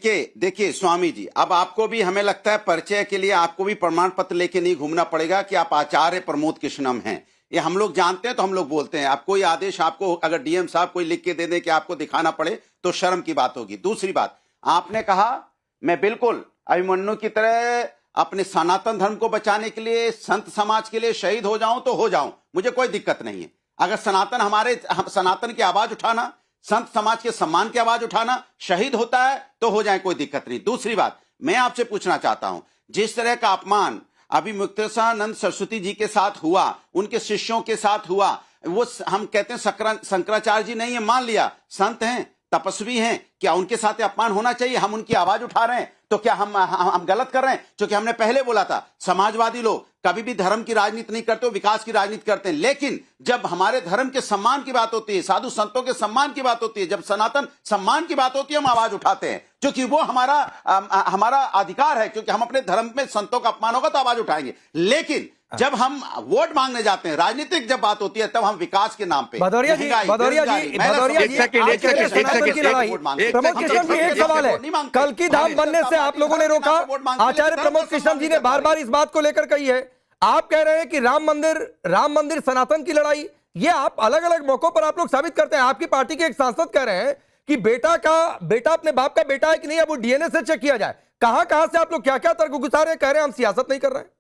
देखिए स्वामी जी, अब आपको भी हमें लगता है परिचय के लिए आपको भी प्रमाण पत्र लेके नहीं घूमना पड़ेगा कि आप आचार्य प्रमोद कृष्णम हैं। ये हम लोग जानते हैं तो हम लोग बोलते हैं। आप कोई आदेश आपको अगर डीएम साहब कोई लिख के दे दे कि आपको दिखाना पड़े तो शर्म की बात होगी। दूसरी बात, आपने कहा मैं बिल्कुल अभिमन्यु की तरह अपने सनातन धर्म को बचाने के लिए, संत समाज के लिए शहीद हो जाऊं तो हो जाऊं, मुझे कोई दिक्कत नहीं है। अगर सनातन की आवाज उठाना, संत समाज के सम्मान की आवाज उठाना शहीद होता है तो हो जाए, कोई दिक्कत नहीं। दूसरी बात, मैं आपसे पूछना चाहता हूं, जिस तरह का अपमान अभी मुक्तेश्वरानंद सरस्वती जी के साथ हुआ, उनके शिष्यों के साथ हुआ, वो हम कहते हैं शंकराचार्य जी नहीं है, मान लिया संत हैं, तपस्वी हैं, क्या उनके साथ अपमान होना चाहिए? हम उनकी आवाज उठा रहे हैं तो क्या हम गलत कर रहे हैं? क्योंकि हमने पहले बोला था समाजवादी लोग कभी भी धर्म की राजनीति नहीं करते, विकास की राजनीति करते हैं। लेकिन जब हमारे धर्म के सम्मान की बात होती है, साधु संतों के सम्मान की बात होती है, जब सनातन सम्मान की बात होती है, हम आवाज उठाते हैं, क्योंकि वो हमारा अधिकार है। क्योंकि हम अपने धर्म में संतों का अपमान होगा तो आवाज उठाएंगे। लेकिन जब हम वोट मांगने जाते हैं, राजनीतिक जब बात होती है, तब हम विकास के नाम पे भदौरिया जी एक सवाल है, कल की धाम बनने से आप लोगों ने रोका। आचार्य प्रमोद कृष्णम जी ने बार बार इस बात को लेकर कही है, आप कह रहे हैं कि राम मंदिर सनातन की लड़ाई, ये आप अलग अलग मौकों पर आप लोग साबित करते हैं। आपकी पार्टी के एक सांसद कह रहे हैं कि बेटा अपने बाप का बेटा है कि नहीं, अब वो डीएनए से चेक किया जाए। कहां से आप लोग क्या क्या तर्क घुसा रहे हैं, कह रहे हैं हम सियासत नहीं कर रहे हैं।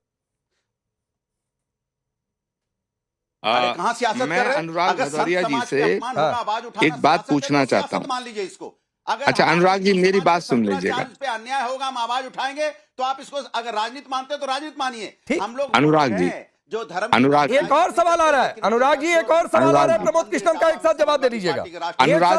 कहां सियासत मैं कर रहे हैं? अनुराग भदौरिया जी से एक बात तो पूछना चाहता हूं। मान लीजिए इसको। अच्छा अनुराग जी, मेरी बात सुन लीजिएगा। पे अन्याय होगा, हम आवाज उठाएंगे, तो आप इसको अगर राजनीति मानते हैं तो राजनीति मानिए। हम लोग अनुराग जी, जो धर्म, अनुराग एक और सवाल आ रहा है, अनुराग जी एक और सवाल आ रहा है प्रमोद कृष्णम का, एक साथ जवाब दे लीजिएगा।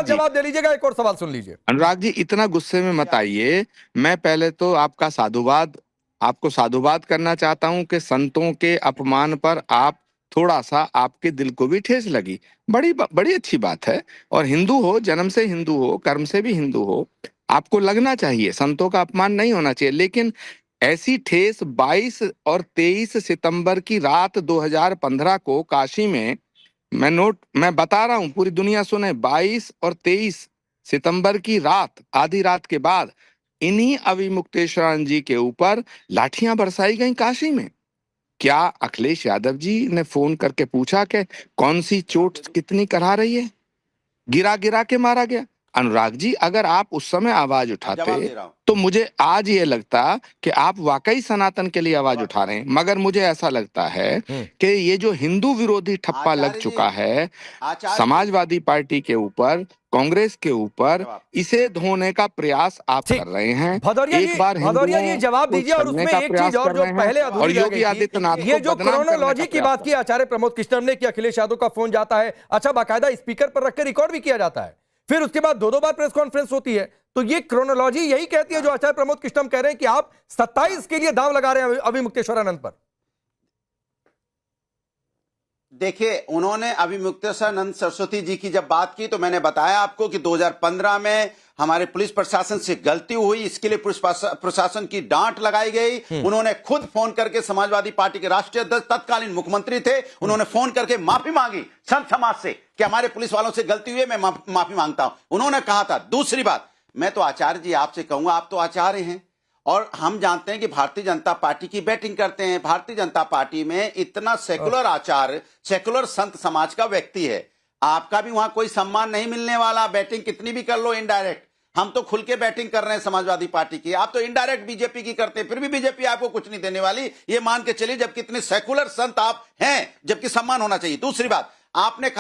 जवाब दे लीजिएगा, एक और सवाल सुन लीजिए। अनुराग जी इतना गुस्से में मत आइए। मैं पहले तो आपको साधुवाद करना चाहता हूं कि संतों के अपमान पर आप थोड़ा सा, आपके दिल को भी ठेस लगी, बड़ी अच्छी बात है। और हिंदू हो, जन्म से हिंदू हो, कर्म से भी हिंदू हो, आपको लगना चाहिए, संतों का अपमान नहीं होना चाहिए। लेकिन ऐसी ठेस 22 और 23 सितंबर की रात 2015 को काशी में, मैं बता रहा हूं, पूरी दुनिया सुने, 22 और 23 सितंबर की रात, आधी रात के बाद इन्हीं अभिमुक्तेश्वरानंद जी के ऊपर लाठियां बरसाई गई काशी में। क्या अखिलेश यादव जी ने फोन करके पूछा कि कौन सी चोट कितनी करा रही है? गिरा गिरा के मारा गया। अनुराग जी, अगर आप उस समय आवाज उठाते तो मुझे आज ये लगता कि आप वाकई सनातन के लिए आवाज उठा रहे हैं। मगर मुझे ऐसा लगता है कि ये जो हिंदू विरोधी ठप्पा लग चुका है समाजवादी पार्टी के ऊपर, कांग्रेस के ऊपर, इसे धोने का प्रयास आप कर रहे हैं। एक बार भदौरिया जी जवाब दीजिए। और उसमें एक चीज और जो पहले अधूरी रह गई थी, ये जो क्रोनोलॉजी की बात की आचार्य प्रमोद कृष्णम ने कि अखिलेश यादव का फोन जाता है, अच्छा बाकायदा स्पीकर पर रख के रिकॉर्ड भी किया जाता है, फिर उसके बाद दो बार प्रेस कॉन्फ्रेंस होती है, तो ये क्रोनोलॉजी यही कहती है जो आचार्य प्रमोद कृष्णम कह रहे हैं कि आप 27 के लिए दांव लगा रहे हैं अभिमुक्तेश्वरानंद पर। देखिए, उन्होंने अभिमुक्तेश्वरानंद सरस्वती जी की जब बात की तो मैंने बताया आपको कि 2015 में हमारे पुलिस प्रशासन से गलती हुई, इसके लिए पुलिस प्रशासन की डांट लगाई गई। उन्होंने खुद फोन करके, समाजवादी पार्टी के राष्ट्रीय अध्यक्ष तत्कालीन मुख्यमंत्री थे, उन्होंने फोन करके माफी मांगी संत समाज से कि हमारे पुलिस वालों से गलती हुई है, मैं माफी मांगता हूं, उन्होंने कहा था। दूसरी बात, मैं तो आचार्य जी आपसे कहूंगा, आप तो आचार्य हैं और हम जानते हैं कि भारतीय जनता पार्टी की बैटिंग करते हैं। भारतीय जनता पार्टी में इतना सेकुलर आचार्य, सेकुलर संत समाज का व्यक्ति है, आपका भी वहां कोई सम्मान नहीं मिलने वाला। बैटिंग कितनी भी कर लो इनडायरेक्ट, हम तो खुल के बैटिंग कर रहे हैं समाजवादी पार्टी की, आप तो इनडायरेक्ट बीजेपी की करते हैं, फिर भी बीजेपी आपको कुछ नहीं देने वाली, ये मान के चलिए, जबकि इतने सेकुलर संत आप हैं, जबकि सम्मान होना चाहिए। दूसरी बात, आपने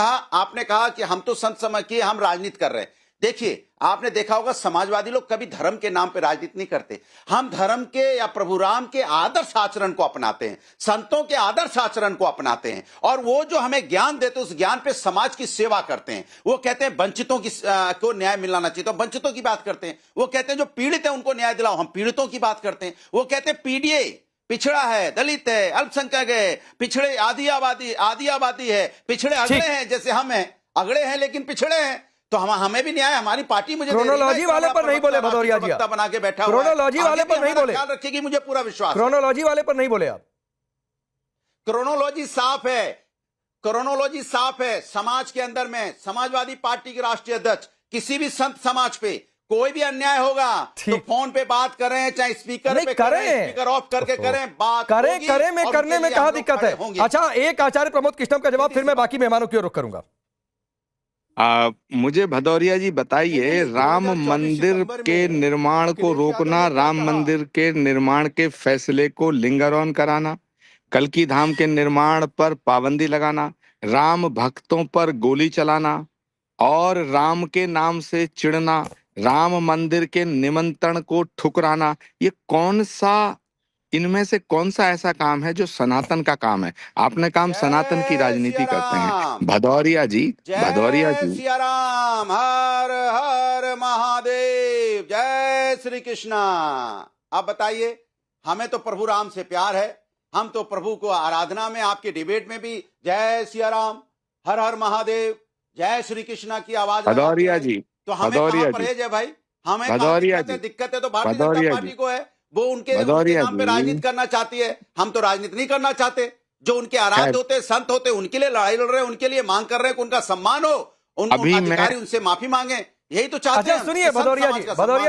कहा कि हम तो संत समाज की, हम राजनीति कर रहे हैं। देखिए, आपने देखा होगा समाजवादी लोग कभी धर्म के नाम पे राजनीति नहीं करते। हम धर्म के या प्रभु राम के आदर्श आचरण को अपनाते हैं, संतों के आदर्श आचरण को अपनाते हैं, और वो जो हमें ज्ञान देते हैं उस ज्ञान पे समाज की सेवा करते हैं। वो कहते हैं वंचितों को न्याय मिलना चाहिए, तो वंचितों की बात करते हैं। वो कहते हैं जो पीड़ित है उनको न्याय दिलाओ, हम पीड़ितों की बात करते हैं। वो कहते हैं पीडीए पिछड़ा है, दलित है, अल्पसंख्यक है, पिछड़े आदि आबादी है, पिछड़े अगड़े हैं, जैसे हम हैं, अगड़े हैं लेकिन पिछड़े हैं, तो हमें भी न्याय, हमारी पार्टी मुझे क्रोनोलॉजी वाले पर नहीं बोले भदौरिया जी, बना के बैठा, क्रोनोलॉजी वाले पर नहीं बोले, ख्याल रखेगी, मुझे पूरा विश्वास, क्रोनोलॉजी वाले पर नहीं बोले आप। क्रोनोलॉजी साफ है, क्रोनोलॉजी साफ है। समाज के अंदर में समाजवादी पार्टी के राष्ट्रीय अध्यक्ष किसी भी संत समाज पे कोई भी अन्याय होगा तो फोन पे बात करें, चाहे स्पीकर पे करें, स्पीकर ऑफ करके करें, बात करें में करने में कहां दिक्कत है? अच्छा, एक आचार्य प्रमोद कृष्णम का जवाब, फिर मैं बाकी मेहमानों की ओर रुख करूंगा। मुझे भदौरिया जी बताइए, राम मंदिर के निर्माण को रोकना, राम मंदिर के निर्माण के फैसले को लिंगर ऑन कराना, कल्की धाम के निर्माण पर पाबंदी लगाना, राम भक्तों पर गोली चलाना और राम के नाम से चिढ़ना, राम मंदिर के निमंत्रण को ठुकराना, ये इनमें से कौन सा ऐसा काम है जो सनातन का काम है? आपने काम सनातन की राजनीति करते हैं भदौरिया जी। भदौरिया जी, सिया राम, हर हर महादेव, जय श्री कृष्णा। आप बताइए, हमें तो प्रभु राम से प्यार है, हम तो प्रभु को आराधना में, आपके डिबेट में भी जय सिया राम, हर हर महादेव, जय श्री कृष्णा की आवाज भदौरिया जी, तो हमें कहां परहेज है भाई? हमें दिक्कत है तो भारतीय जनता पार्टी को है, वो उनके नाम पे राजनीति करना चाहती है, हम तो राजनीति नहीं करना चाहते। जो उनके आराध्य होते, संत होते, उनके लिए लड़ाई लड़ रहे हैं, उनके लिए मांग कर रहे हैं कि उनका सम्मान हो, उनके अधिकारी उनसे माफी मांगे, यही तो चाहते हैं। सुनिए भदौरिया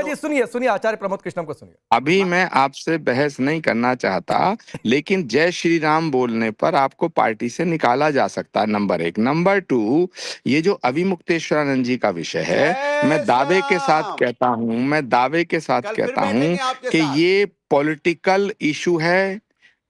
जी, सुनिए आचार्य प्रमोद कृष्णम को सुनिए। अभी मैं आपसे बहस नहीं करना चाहता, लेकिन जय श्री राम बोलने पर आपको पार्टी से निकाला जा सकता है, नंबर 1। नंबर 2, ये जो अभिमुक्तेश्वरानंद जी का विषय है, मैं दावे के साथ कहता हूं कि ये पॉलिटिकल इशू है,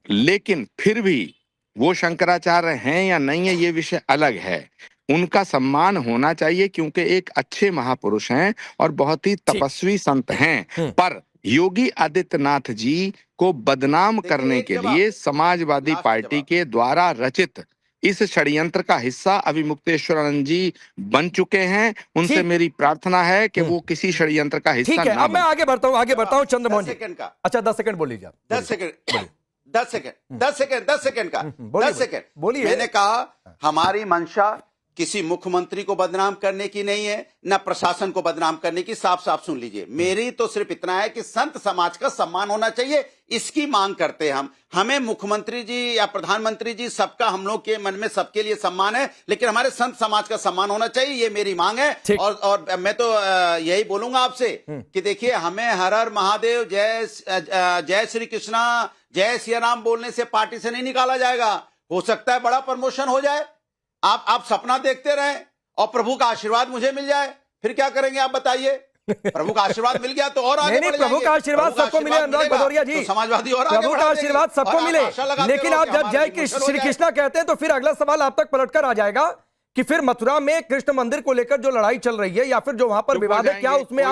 लेकिन फिर भी वो शंकराचार्य हैं या नहीं है, ये विषय अलग है। उनका सम्मान होना चाहिए क्योंकि एक अच्छे महापुरुष हैं और बहुत ही तपस्वी संत हैं। पर योगी आदित्यनाथ जी को बदनाम करने के लिए समाजवादी पार्टी के द्वारा रचित इस षड्यंत्र का हिस्सा अभिमुक्तेश्वरानंद जी बन चुके हैं। उनसे मेरी प्रार्थना है कि वो किसी षड्यंत्र का हिस्सा ना बने। अब मैं आगे बढ़ता हूं चंद्रमोहन जी। अच्छा 10 सेकंड बोल लीजिए। 10 सेकंड बोलिए। मैंने कहा हमारी मंशा किसी मुख्यमंत्री को बदनाम करने की नहीं है, न प्रशासन को बदनाम करने की। साफ साफ सुन लीजिए, मेरी तो सिर्फ इतना है कि संत समाज का सम्मान होना चाहिए, इसकी मांग करते हैं हम। हमें मुख्यमंत्री जी या प्रधानमंत्री जी, सबका हम लोग के मन में सबके लिए सम्मान है, लेकिन हमारे संत समाज का सम्मान होना चाहिए, ये मेरी मांग है। और मैं तो यही बोलूंगा आपसे कि देखिए, हमें हर हर महादेव, जय श्री कृष्णा, जय सिया राम बोलने से पार्टी से नहीं निकाला जाएगा। हो सकता है बड़ा प्रमोशन हो जाए, आप सपना देखते रहें और प्रभु का आशीर्वाद मुझे मिल जाए, फिर क्या करेंगे आप बताइए? प्रभु का आशीर्वाद मिल गया तो और आगे बढ़ जाएंगे। प्रभु का आशीर्वाद सबको मिले अनुराग भदौरिया जी, तो समाजवादी और आगे प्रभु का आशीर्वाद सबको मिले, लेकिन आप जब जय श्री कृष्णा कहते हैं तो फिर अगला सवाल आप तक पलटकर आ जाएगा कि फिर मथुरा में कृष्ण मंदिर को लेकर जो लड़ाई चल रही है या फिर जो वहां पर विवाद है, क्या उसमें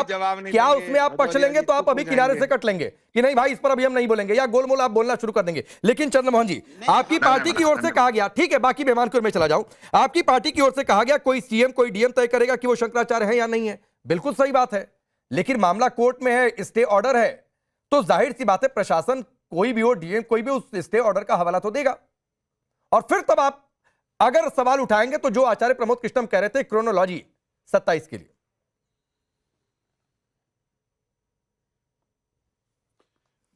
आप पक्ष लेंगे? तो आप अभी किनारे से कट लेंगे कि नहीं भाई, इस पर अभी हम नहीं बोलेंगे, या गोलमोल आप बोलना शुरू कर देंगे? लेकिन चंद्रमोहन जी, आपकी पार्टी की ओर से कहा गया, ठीक है, बाकी मेहमान की ओर में चला जाऊं, आपकी पार्टी की ओर से कहा गया कोई सीएम कोई डीएम तय करेगा कि वो शंकराचार्य है या नहीं है। बिल्कुल सही बात है, लेकिन मामला कोर्ट में है, स्टे ऑर्डर है, तो जाहिर सी बात है प्रशासन कोई भी हो, डीएम कोई भी, उस स्टे ऑर्डर का हवाला तो देगा। और फिर तब आप अगर सवाल उठाएंगे तो जो आचार्य प्रमोद कृष्णम कह रहे थे क्रोनोलॉजी 27 के लिए।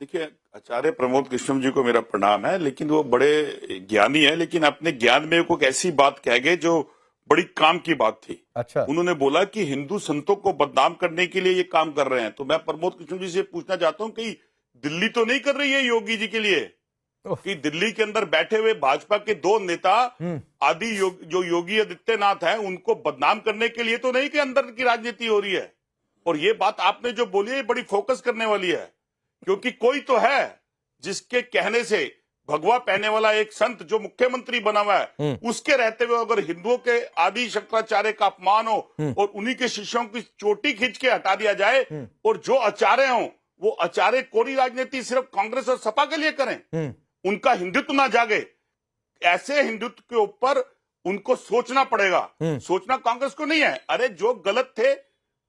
देखिए, आचार्य प्रमोद कृष्णम जी को मेरा प्रणाम है, लेकिन वो बड़े ज्ञानी है, लेकिन अपने ज्ञान में कोई ऐसी बात कह गए जो बड़ी काम की बात थी। अच्छा, उन्होंने बोला कि हिंदू संतों को बदनाम करने के लिए ये काम कर रहे हैं। तो मैं प्रमोद कृष्णम जी से पूछना चाहता हूँ कि दिल्ली तो नहीं कर रही है योगी जी के लिए कि दिल्ली के अंदर बैठे हुए भाजपा के 2 नेता आदि जो योगी आदित्यनाथ हैं, उनको बदनाम करने के लिए तो नहीं कि अंदर की राजनीति हो रही है? और ये बात आपने जो बोली है बड़ी फोकस करने वाली है, क्योंकि कोई तो है जिसके कहने से भगवा पहने वाला एक संत जो मुख्यमंत्री बना हुआ है, उसके रहते हुए अगर हिंदुओं के आदि शंकराचार्य का अपमान हो और उन्हीं के शिष्यों की चोटी खींच के हटा दिया जाए, और जो आचार्य हो वो आचार्य कोरी राजनीति सिर्फ कांग्रेस और सपा के लिए करें, उनका हिंदुत्व ना जागे, ऐसे हिंदुत्व के ऊपर उनको सोचना पड़ेगा। सोचना कांग्रेस को नहीं है। अरे जो गलत थे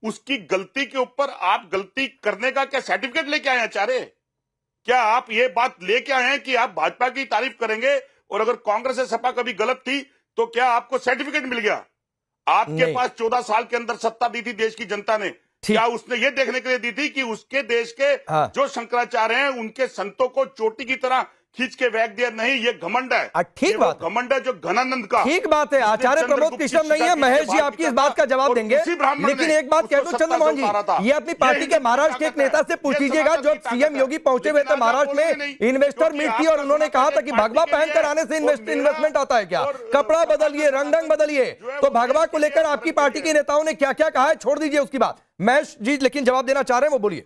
उसकी गलती के ऊपर आप गलती करने का क्या सर्टिफिकेट लेके आए आचार्य? क्या आप ये बात लेके आए हैं कि आप भाजपा की तारीफ करेंगे और अगर कांग्रेस या सपा कभी गलत थी तो क्या आपको सर्टिफिकेट मिल गया? आपके पास 14 साल के अंदर सत्ता दी थी देश की जनता ने, क्या उसने ये देखने के लिए दी थी कि उसके देश के जो शंकराचार्य हैं उनके संतों को चोटी की तरह खींच के फेंक दिया, नहीं, ये घमंड है। ठीक ये वो बात है। घमंड है जो घनानंद का। ठीक बात है, आचार्य प्रमोद कृष्णम नहीं है, महेश जी आपकी इस बात का जवाब देंगे, लेकिन एक बात कह दो चंद्रमोहन जी, ये अपनी पार्टी के महाराष्ट्र के एक नेता से पूछ लीजिएगा, जब सीएम योगी पहुंचे हुए थे महाराष्ट्र में, इन्वेस्टर मीट थी और उन्होंने कहा था कि भगवा पहनकर आने से इन्वेस्टमेंट आता है क्या, कपड़ा बदलिए, रंग बदलिए। तो भगवा को लेकर आपकी पार्टी के नेताओं ने क्या क्या कहा है, छोड़ दीजिए उसकी बात, महेश जी लेकिन जवाब देना चाह रहे हैं, वो बोलिए।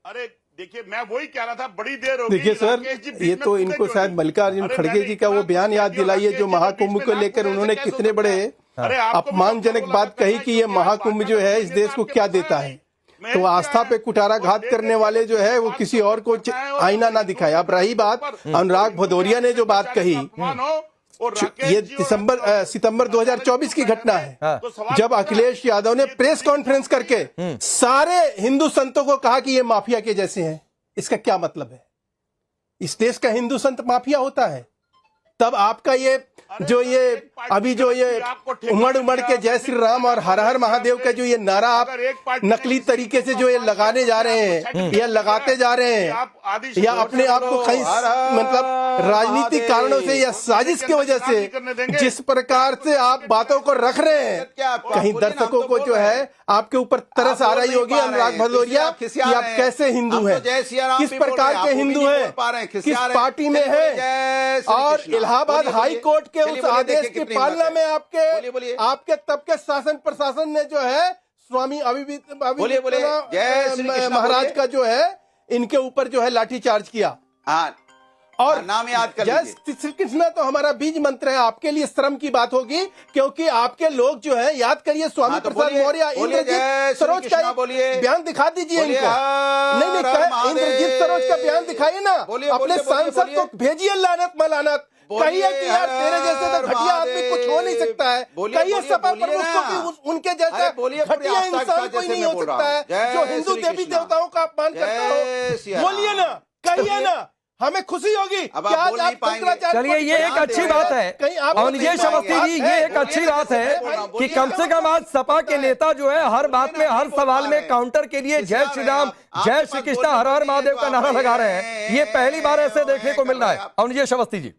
अरे देखिए, मैं वही कह रहा था, बड़ी देर हो गई। देखिए सर, ये तो इनको शायद मल्लिकार्जुन खड़गे जी का वो बयान याद दिलाइए जो महाकुंभ को लेकर उन्होंने कितने बड़े अपमानजनक बात कही कि ये महाकुंभ जो है इस देश को क्या देता है। तो आस्था पे कुठाराघात करने वाले जो है वो किसी और को आईना ना दिखाए। अब रही बात अनुराग भदौरिया ने जो बात कही, ये सितंबर 2024 की घटना है, जब अखिलेश यादव ने प्रेस कॉन्फ्रेंस करके सारे हिंदू संतों को कहा कि ये माफिया के जैसे हैं। इसका क्या मतलब है? इस देश का हिंदू संत माफिया होता है? तब आपका ये अभी जो ये उमड़ के जय श्री राम और हर हर महादेव का जो ये नारा आप नकली तरीके से जो ये लगाने जा रहे हैं या लगाते जा रहे हैं, या अपने आप को कहीं मतलब राजनीतिक कारणों से या साजिश की वजह से जिस प्रकार से आप बातों को रख रहे हैं, कहीं दर्शकों को जो है आपके ऊपर तरस आ रही होगी अनुराग भदौरिया कि आप कैसे हिंदू हैं, किस प्रकार के हिंदू हैं, किस पार्टी में हैं। और इलाहाबाद हाई कोर्ट के उस आदेश की पालना में आपके तब के शासन प्रशासन ने जो है स्वामी महाराज का जो है इनके ऊपर जो है लाठीचार्ज किया। और नाम याद कर जय श्री कृष्ण तो हमारा बीज मंत्र है, आपके लिए श्रम की बात होगी क्योंकि आपके लोग जो है, याद करिए स्वामी प्रसाद मौर्य, इंद्रजीत सरोज का बयान दिखा दीजिए इनको। नहीं, इंद्रजीत सरोज का बयान दिखाइए ना, अपने सांसद को भेजिए लानत मलानत, कहिए कि यार तेरे जैसे तो घटिया आदमी कुछ हो नहीं सकता है, कहिए सपा प्रमुख को कि उनके जैसा घटिया इंसान कोई नहीं हो सकता है जो हिंदू देवी देवताओं का अपमान करता हो। बोलिए ना, कहिए ना, हमें खुशी होगी। चलिए, ये एक अच्छी बात है और ये अवस्थी जी, ये एक अच्छी बात है कि कम से कम आज सपा के नेता जो है हर बात में, हर सवाल में काउंटर के लिए जय श्री राम, जय श्री कृष्ण, हर हर महादेव का नारा लगा रहे हैं। ये पहली बार ऐसे देखने को मिल रहा है। और ये अवस्थी जी